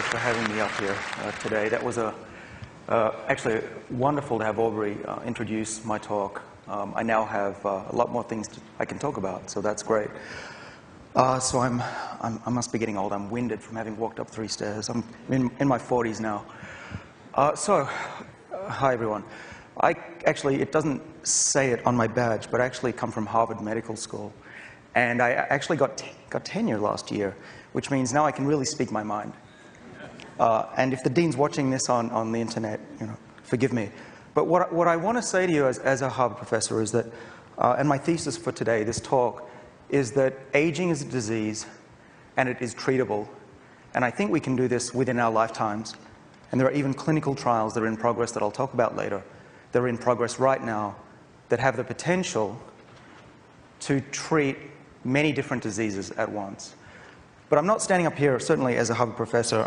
for having me up here today. That was actually wonderful to have Aubrey introduce my talk. I now have a lot more things I can talk about, so that's great. So I must be getting old. I'm winded from having walked up 3 stairs. I'm in my 40s now. Hi everyone. It doesn't say it on my badge, but I actually come from Harvard Medical School. And I actually got tenure last year, which means now I can really speak my mind. And if the dean's watching this on the internet, forgive me. But what I want to say to you as a Harvard professor is that, and my thesis for today, this talk, is that aging is a disease and it is treatable. And I think we can do this within our lifetimes. And there are even clinical trials that are in progress that I'll talk about later, that are in progress right now, that have the potential to treat many different diseases at once. But I'm not standing up here, certainly as a Harvard professor.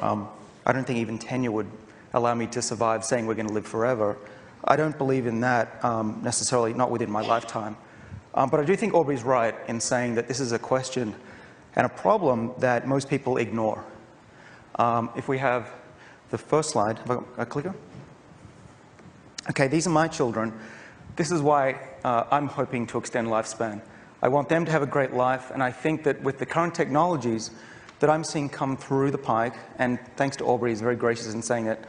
I don't think even tenure would allow me to survive saying we're going to live forever. I don't believe in that necessarily, not within my lifetime. But I do think Aubrey's right in saying that this is a question and a problem that most people ignore. If we have the first slide, have I got a clicker? Okay, these are my children. This is why I'm hoping to extend lifespan. I want them to have a great life, and I think that with the current technologies that I'm seeing come through the pike, and thanks to Aubrey, he's very gracious in saying that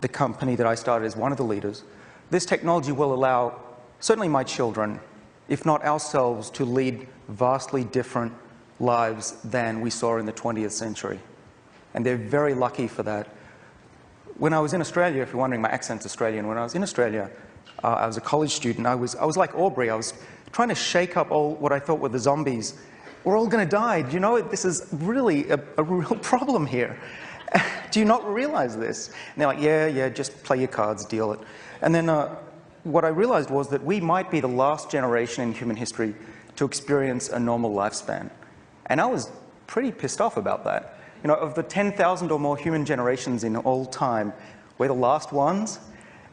the company that I started is one of the leaders, this technology will allow certainly my children, if not ourselves, to lead vastly different lives than we saw in the 20th century. And they're very lucky for that. When I was in Australia, if you're wondering, my accent's Australian, when I was in Australia, I was a college student. I was like Aubrey. I was trying to shake up all what I thought were the zombies. We're all going to die. Do you know, this is really a real problem here. Do you not realize this? And they're like, yeah, just play your cards, deal it. And then what I realized was that we might be the last generation in human history to experience a normal lifespan. And I was pretty pissed off about that. Of the 10,000 or more human generations in all time, we're the last ones,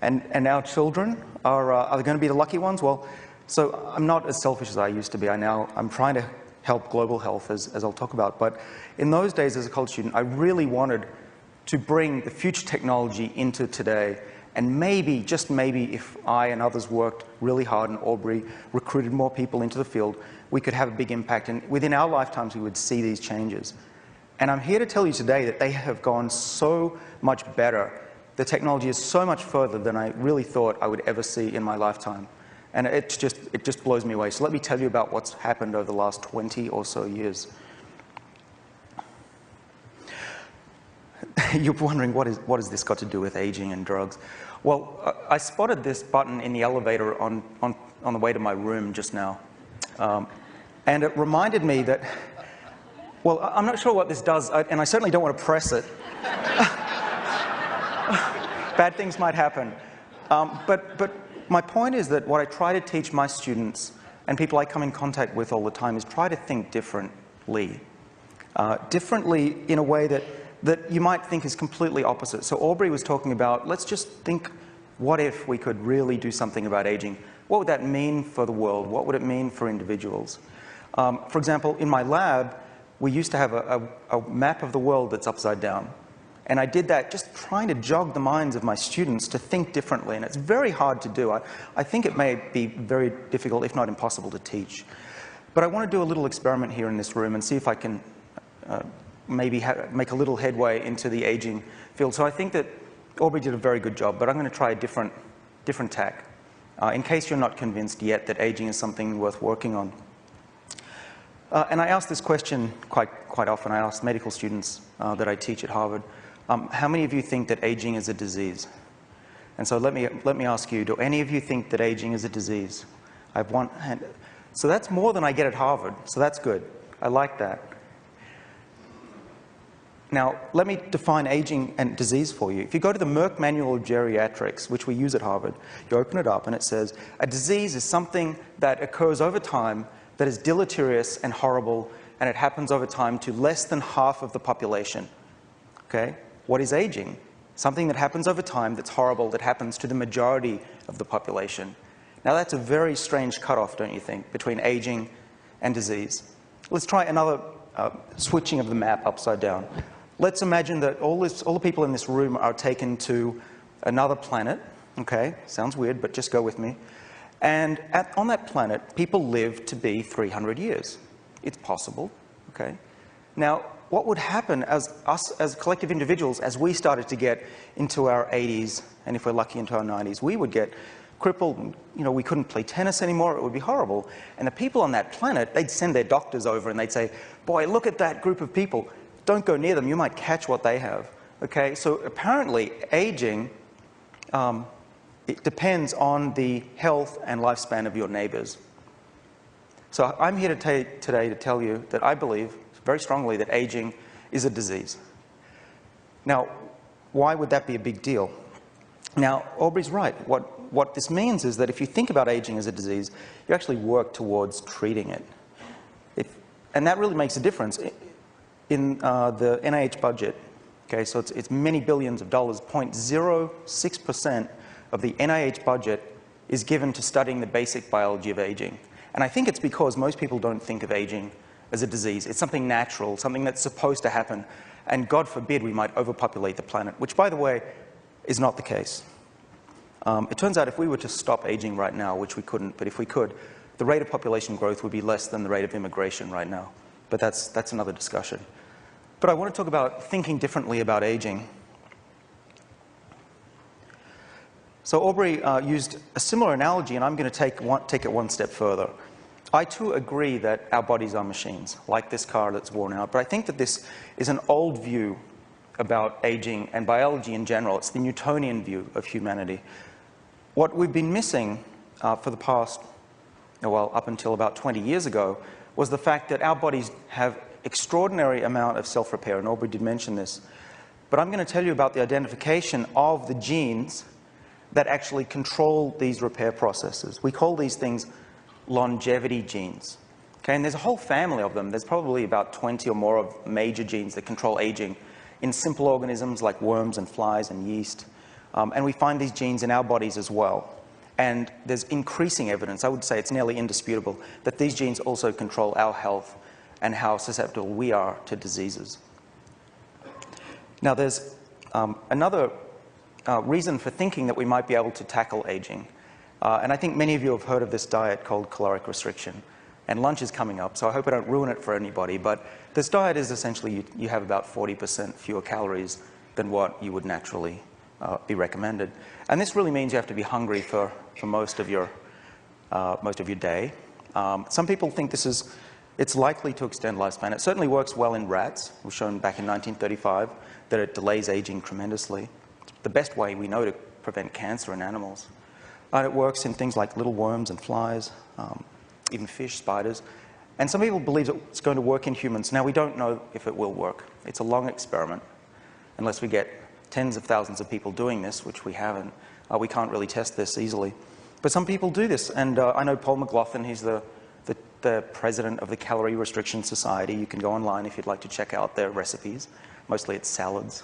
and our children are going to be the lucky ones? Well, so I'm not as selfish as I used to be. I'm trying to help global health, as I'll talk about. But in those days as a college student, I really wanted to bring the future technology into today. And maybe, just maybe, if I and others worked really hard and Aubrey recruited more people into the field, we could have a big impact. And within our lifetimes, we would see these changes. And I'm here to tell you today that they have gone so much better. The technology is so much further than I really thought I would ever see in my lifetime. And it just blows me away. So let me tell you about what's happened over the last 20 or so years. You're wondering, what has this got to do with aging and drugs? Well, I spotted this button in the elevator on the way to my room just now. And it reminded me that, well, I'm not sure what this does, and I certainly don't want to press it. Bad things might happen. But my point is that what I try to teach my students and people I come in contact with all the time is try to think differently. Differently in a way that you might think is completely opposite. So Aubrey was talking about, let's just think, what if we could really do something about aging? What would that mean for the world? What would it mean for individuals? For example, in my lab, we used to have a map of the world that's upside down. And I did that just trying to jog the minds of my students to think differently. And it's very hard to do. I think it may be very difficult, if not impossible, to teach. But I want to do a little experiment here in this room and see if I can maybe make a little headway into the aging field. So I think that Aubrey did a very good job, but I'm going to try a different tack, in case you're not convinced yet that aging is something worth working on. And I ask this question quite often. I ask medical students that I teach at Harvard, how many of you think that aging is a disease? And so let me ask you, do any of you think that aging is a disease? I have one hand. So that's more than I get at Harvard, so that's good. I like that. Now, let me define aging and disease for you. If you go to the Merck Manual of Geriatrics, which we use at Harvard, you open it up and it says, a disease is something that occurs over time that is deleterious and horrible, and it happens over time to less than half of the population. Okay? What is aging? Something that happens over time that's horrible, that happens to the majority of the population. Now that's a very strange cutoff, don't you think, between aging and disease. Let's try another switching of the map upside down. let's imagine that all the people in this room are taken to another planet. Okay, sounds weird, but just go with me. And on that planet, people live to be 300 years. It's possible, okay? Now, what would happen as collective individuals, as we started to get into our 80s, and if we're lucky into our 90s, we would get crippled. You know, we couldn't play tennis anymore. It would be horrible. And the people on that planet, they'd send their doctors over and they'd say, boy, look at that group of people. Don't go near them. You might catch what they have. Okay, so apparently aging, it depends on the health and lifespan of your neighbors. So I'm here today to tell you that I believe very strongly that aging is a disease. Now, why would that be a big deal? Now, Aubrey's right. What this means is that if you think about aging as a disease, you actually work towards treating it. And that really makes a difference. In the NIH budget, okay, so it's many billions of dollars, 0.06% of the NIH budget is given to studying the basic biology of aging. And I think it's because most people don't think of aging as a disease. It's something natural, something that's supposed to happen. And God forbid we might overpopulate the planet, which, by the way, is not the case. It turns out if we were to stop aging right now, which we couldn't, but if we could, the rate of population growth would be less than the rate of immigration right now. But that's another discussion. But I want to talk about thinking differently about aging. So Aubrey used a similar analogy, and I'm going to take it one step further. I too agree that our bodies are machines, like this car that's worn out, but I think that this is an old view about aging and biology in general. It's the Newtonian view of humanity. What we've been missing for the past, well, up until about 20 years ago, was the fact that our bodies have extraordinary amount of self-repair, and Aubrey did mention this. But I'm going to tell you about the identification of the genes that actually control these repair processes. We call these things longevity genes. Okay, and there's a whole family of them. There's probably about 20 or more of major genes that control aging in simple organisms like worms and flies and yeast. And we find these genes in our bodies as well. And there's increasing evidence, I would say it's nearly indisputable, that these genes also control our health and how susceptible we are to diseases. Now, there's another reason for thinking that we might be able to tackle aging. And I think many of you have heard of this diet called caloric restriction. And lunch is coming up, so I hope I don't ruin it for anybody. But this diet is essentially you have about 40% fewer calories than what you would naturally be recommended. And this really means you have to be hungry for most of your day. Some people think it's likely to extend lifespan. It certainly works well in rats. It was shown back in 1935 that it delays aging tremendously. It's the best way we know to prevent cancer in animals. And it works in things like little worms and flies, even fish, spiders. And some people believe it's going to work in humans. Now, we don't know if it will work. It's a long experiment. Unless we get tens of thousands of people doing this, which we haven't, we can't really test this easily. But some people do this. And I know Paul McLaughlin, he's the president of the Calorie Restriction Society. You can go online if you'd like to check out their recipes. Mostly it's salads.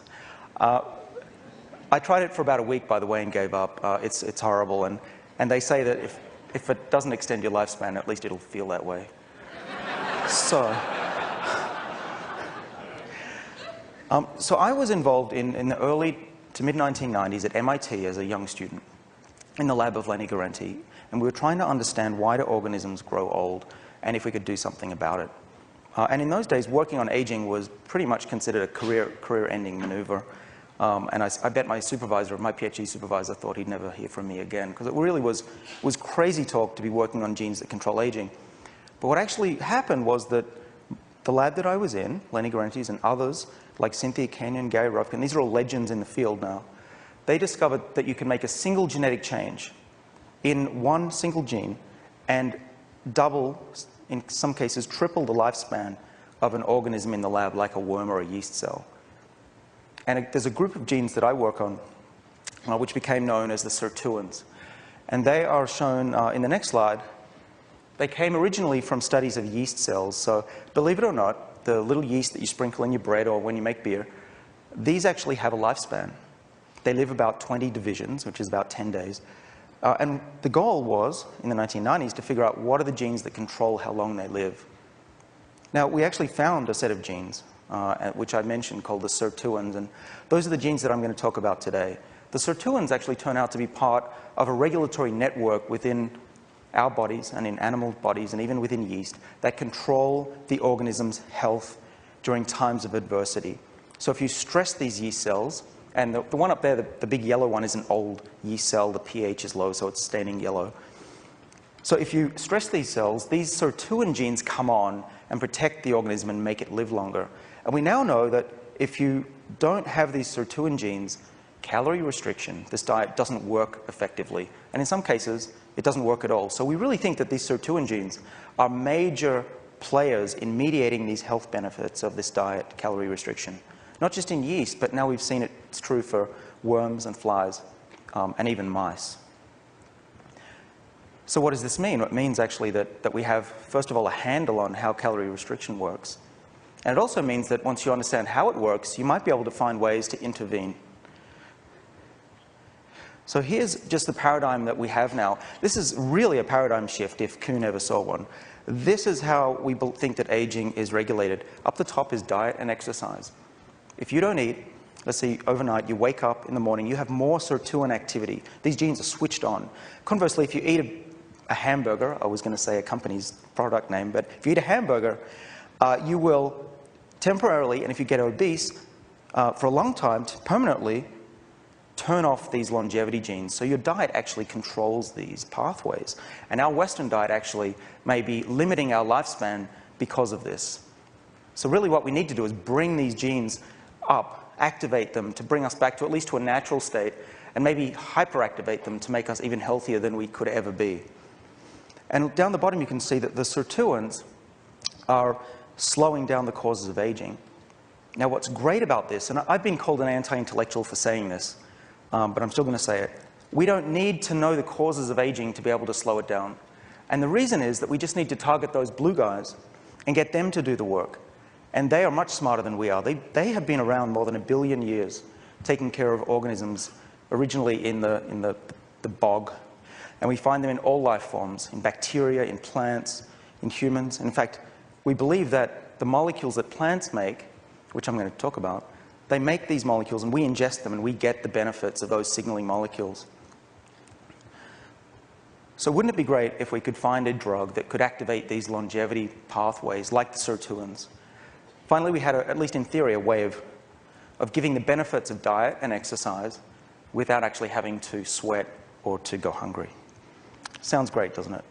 I tried it for about a week, by the way, and gave up. It's horrible. And they say that if it doesn't extend your lifespan, at least it'll feel that way. So I was involved in the early to mid-1990s at MIT as a young student in the lab of Lenny Guarente, and we were trying to understand why do organisms grow old and if we could do something about it. And in those days, working on aging was pretty much considered a career-ending maneuver. And I bet my PhD supervisor, thought he'd never hear from me again, because it really was crazy talk to be working on genes that control aging. But what actually happened was that the lab that I was in, Lenny Guarente's and others, like Cynthia Kenyon, Gary Rufkin, these are all legends in the field now, they discovered that you can make a single genetic change in one single gene and double, in some cases triple the lifespan of an organism in the lab, like a worm or a yeast cell. And there's a group of genes that I work on, which became known as the sirtuins. And they are shown in the next slide. They came originally from studies of yeast cells. So believe it or not, the little yeast that you sprinkle in your bread or when you make beer, these actually have a lifespan. They live about 20 divisions, which is about 10 days. And the goal was, in the 1990s, to figure out what are the genes that control how long they live. Now, we actually found a set of genes which I mentioned, called the sirtuins. And those are the genes that I'm going to talk about today. The sirtuins actually turn out to be part of a regulatory network within our bodies and in animal bodies and even within yeast that control the organism's health during times of adversity. So if you stress these yeast cells, and the one up there, the big yellow one, is an old yeast cell. The pH is low, so it's staining yellow. So if you stress these cells, these sirtuin genes come on and protect the organism and make it live longer. And we now know that if you don't have these sirtuin genes, calorie restriction, this diet doesn't work effectively. And in some cases, it doesn't work at all. So we really think that these sirtuin genes are major players in mediating these health benefits of this diet, calorie restriction. Not just in yeast, but now we've seen it's true for worms and flies and even mice. So what does this mean? It means actually that we have, first of all, a handle on how calorie restriction works. And it also means that once you understand how it works, you might be able to find ways to intervene. So here's just the paradigm that we have now. This is really a paradigm shift if Kuhn ever saw one. This is how we think that aging is regulated. Up the top is diet and exercise. If you don't eat, let's say overnight, you wake up in the morning, you have more sirtuin activity. These genes are switched on. Conversely, if you eat a hamburger, I was going to say a company's product name, but if you eat a hamburger, you will temporarily, and if you get obese, for a long time, permanently turn off these longevity genes. So your diet actually controls these pathways. And our Western diet actually may be limiting our lifespan because of this. So really what we need to do is bring these genes up, activate them to bring us back to at least to a natural state, and maybe hyperactivate them to make us even healthier than we could ever be. And down the bottom you can see that the sirtuins are slowing down the causes of aging. Now what's great about this, and I've been called an anti-intellectual for saying this, but I'm still going to say it, we don't need to know the causes of aging to be able to slow it down. And the reason is that we just need to target those blue guys and get them to do the work. And they are much smarter than we are. They have been around more than 1 billion years, taking care of organisms originally in the bog. And we find them in all life forms, in bacteria, in plants, in humans. In fact, we believe that the molecules that plants make, which I'm going to talk about, they make these molecules and we ingest them and we get the benefits of those signaling molecules. So wouldn't it be great if we could find a drug that could activate these longevity pathways like the sirtuins? Finally, we had, at least in theory, a way of giving the benefits of diet and exercise without actually having to sweat or to go hungry. Sounds great, doesn't it?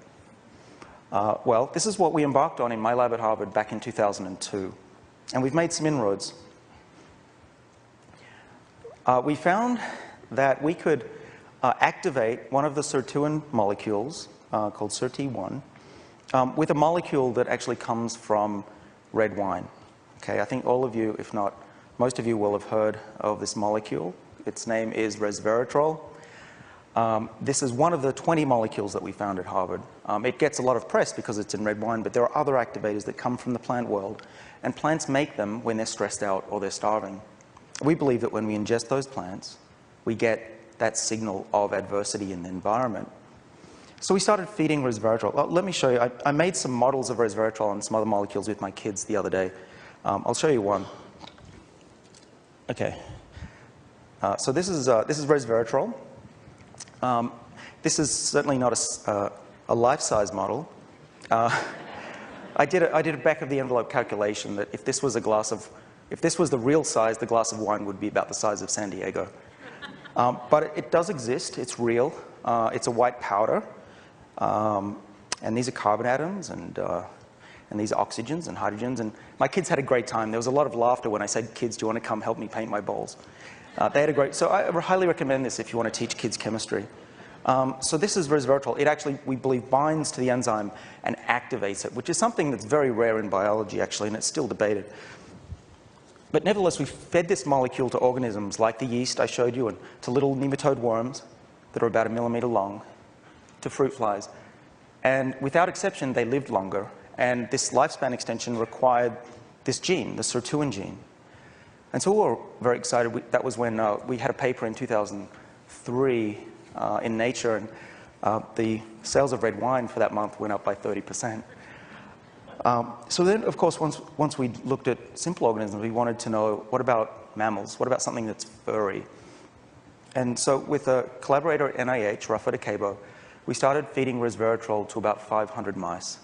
Well, this is what we embarked on in my lab at Harvard back in 2002. And we've made some inroads. We found that we could activate one of the sirtuin molecules, called SIRT1, with a molecule that actually comes from red wine. Okay, I think all of you, if not most of you, will have heard of this molecule. Its name is Resveratrol. This is one of the 20 molecules that we found at Harvard. It gets a lot of press because it's in red wine, but there are other activators that come from the plant world, and plants make them when they're stressed out or they're starving. We believe that when we ingest those plants, we get that signal of adversity in the environment. So we started feeding resveratrol. Let me show you. I made some models of resveratrol and some other molecules with my kids the other day. I'll show you one. Okay. So this is resveratrol. This is certainly not a life-size model. I did a back-of-the-envelope calculation that if this was the real size, the glass of wine would be about the size of San Diego. But it does exist. It's real. It's a white powder. And these are carbon atoms, and these are oxygens and hydrogens. And my kids had a great time. There was a lot of laughter when I said, "Kids, do you want to come help me paint my bowls?" They had a great... So I highly recommend this if you want to teach kids chemistry. So this is resveratrol. It actually, we believe, binds to the enzyme and activates it, which is something that's very rare in biology, actually, and it's still debated. But nevertheless, we fed this molecule to organisms like the yeast I showed you, and to little nematode worms that are about 1 millimeter long, to fruit flies. And without exception, they lived longer. And this lifespan extension required this gene, the sirtuin gene. And so we were very excited. That was when we had a paper in 2003 in Nature, and the sales of red wine for that month went up by 30%. So then, of course, once we looked at simple organisms, we wanted to know, what about mammals? What about something that's furry? And so with a collaborator at NIH, Rafa de Cabo, we started feeding resveratrol to about 500 mice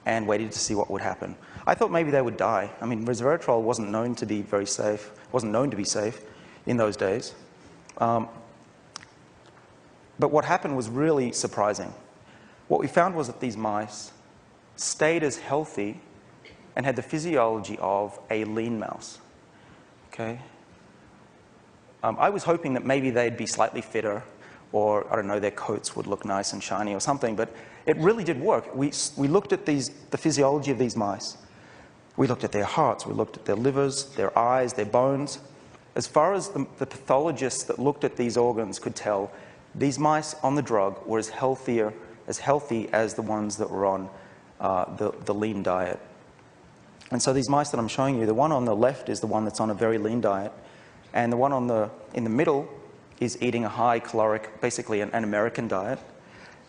and waited to see what would happen. I thought maybe they would die. I mean, resveratrol wasn't known to be very safe, wasn't known to be safe in those days. But what happened was really surprising. What we found was that these mice stayed as healthy and had the physiology of a lean mouse. Okay? I was hoping that maybe they'd be slightly fitter, or, I don't know, their coats would look nice and shiny or something, but it really did work. We looked at the physiology of these mice. We looked at their hearts, we looked at their livers, their eyes, their bones. As far as the pathologists that looked at these organs could tell, these mice on the drug were as healthy as the ones that were on the lean diet. And so these mice that I'm showing you, the one on the left is the one that's on a very lean diet, and the one in the middle is eating a high caloric, basically an American diet.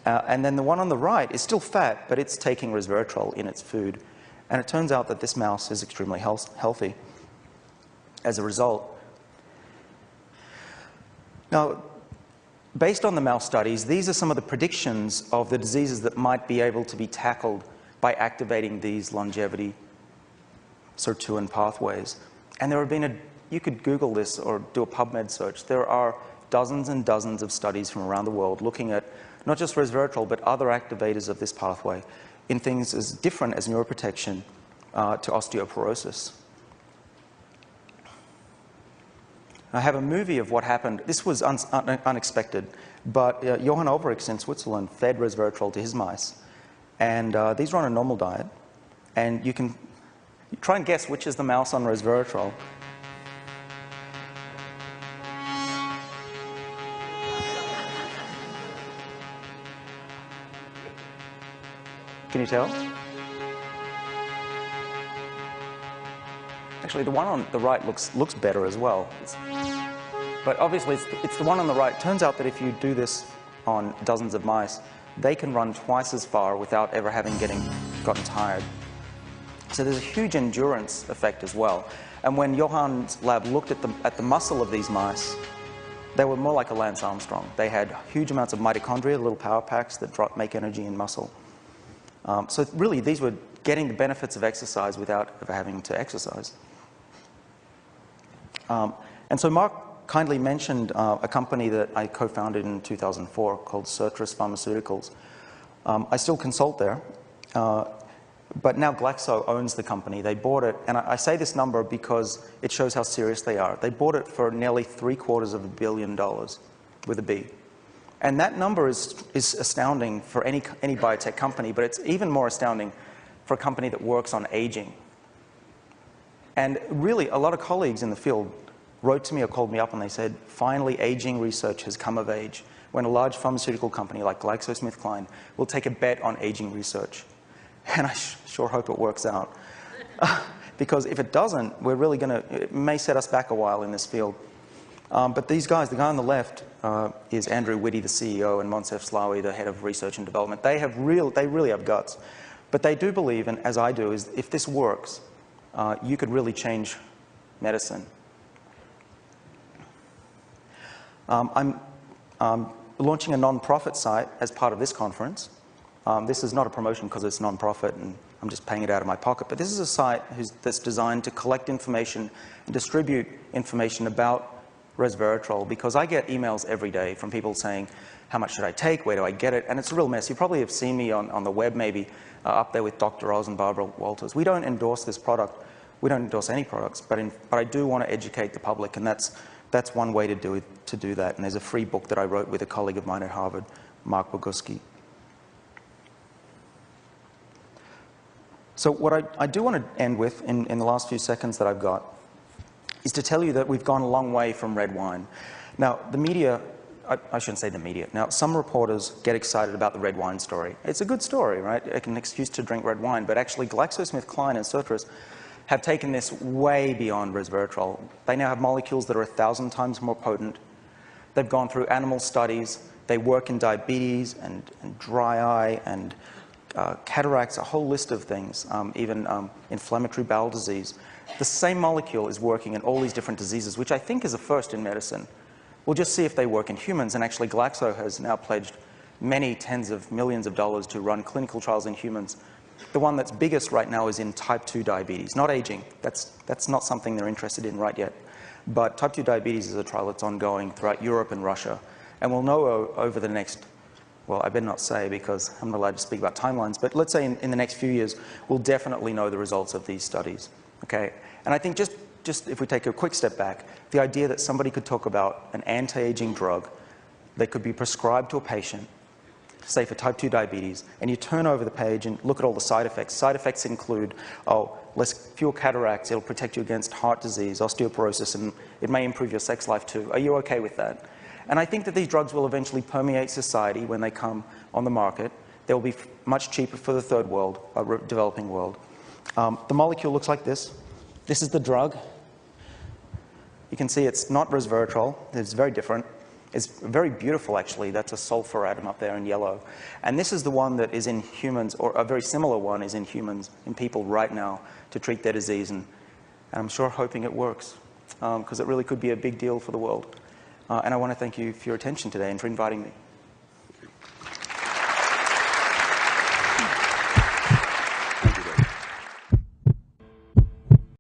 And then the one on the right is still fat, but it's taking resveratrol in its food. And it turns out that this mouse is extremely healthy as a result. Now, based on the mouse studies, these are some of the predictions of the diseases that might be able to be tackled by activating these longevity sirtuin pathways. And there have been you could Google this or do a PubMed search. There are dozens and dozens of studies from around the world looking at not just resveratrol, but other activators of this pathway in things as different as neuroprotection to osteoporosis. I have a movie of what happened. This was unexpected, but Johann Olbricht in Switzerland fed resveratrol to his mice. And these were on a normal diet. And you can try and guess which is the mouse on resveratrol. Can you tell? Actually, the one on the right looks better as well. But obviously, it's the one on the right. Turns out that if you do this on dozens of mice, they can run twice as far without ever having gotten tired. So there's a huge endurance effect as well. And when Johann's lab looked at the muscle of these mice, they were more like a Lance Armstrong. They had huge amounts of mitochondria, little power packs that make energy in muscle. So really, these were getting the benefits of exercise without ever having to exercise. And so Mark kindly mentioned a company that I co-founded in 2004 called Citrus Pharmaceuticals. I still consult there, but now Glaxo owns the company. They bought it, and I say this number because it shows how serious they are. They bought it for nearly $750 million with a B. And that number is astounding for any biotech company, but it's even more astounding for a company that works on aging. And really, a lot of colleagues in the field wrote to me or called me up and they said, finally, aging research has come of age when a large pharmaceutical company like GlaxoSmithKline will take a bet on aging research. And I sure hope it works out. Because if it doesn't, it may set us back a while in this field. But these guys, the guy on the left is Andrew Whitty, the CEO, and Monsef Slawi, the head of research and development. They really have guts. But they do believe, and as I do, is if this works, you could really change medicine. I'm launching a non-profit site as part of this conference. This is not a promotion because it's non-profit and I'm just paying it out of my pocket. But this is a site that's designed to collect information and distribute information about resveratrol, because I get emails every day from people saying, how much should I take, where do I get it? And it's a real mess. You probably have seen me on the web maybe, up there with Dr. Oz and Barbara Walters. We don't endorse this product. We don't endorse any products, but I do want to educate the public, and that's one way to do that. And there's a free book that I wrote with a colleague of mine at Harvard, Mark Boguski. So what I do want to end with in the last few seconds that I've got is to tell you that we've gone a long way from red wine. Now, the media, I shouldn't say the media. Now, some reporters get excited about the red wine story. It's a good story, right? It's an excuse to drink red wine. But actually, GlaxoSmithKline and Citrus have taken this way beyond resveratrol. They now have molecules that are 1,000 times more potent. They've gone through animal studies. They work in diabetes and dry eye and cataracts, a whole list of things, even inflammatory bowel disease. The same molecule is working in all these different diseases, which I think is a first in medicine. We'll just see if they work in humans, and actually Glaxo has now pledged many tens of millions of dollars to run clinical trials in humans. The one that's biggest right now is in type 2 diabetes, not aging. That's not something they're interested in right yet. But type 2 diabetes is a trial that's ongoing throughout Europe and Russia. And we'll know over the next, well, I better not say because I'm not allowed to speak about timelines, but let's say in the next few years, we'll definitely know the results of these studies. Okay? And I think just if we take a quick step back, the idea that somebody could talk about an anti-aging drug that could be prescribed to a patient, say for type 2 diabetes, and you turn over the page and look at all the side effects. Side effects include, fewer cataracts, it'll protect you against heart disease, osteoporosis, and it may improve your sex life too. Are you okay with that? And I think that these drugs will eventually permeate society when they come on the market. They'll be much cheaper for the third world, developing world. The molecule looks like this. This is the drug. You can see it's not resveratrol. It's very different. It's very beautiful, actually. That's a sulfur atom up there in yellow. And this is the one that is in humans, or a very similar one is in humans, in people right now, to treat their disease. And I'm sure hoping it works, because it really could be a big deal for the world. And I want to thank you for your attention today and for inviting me.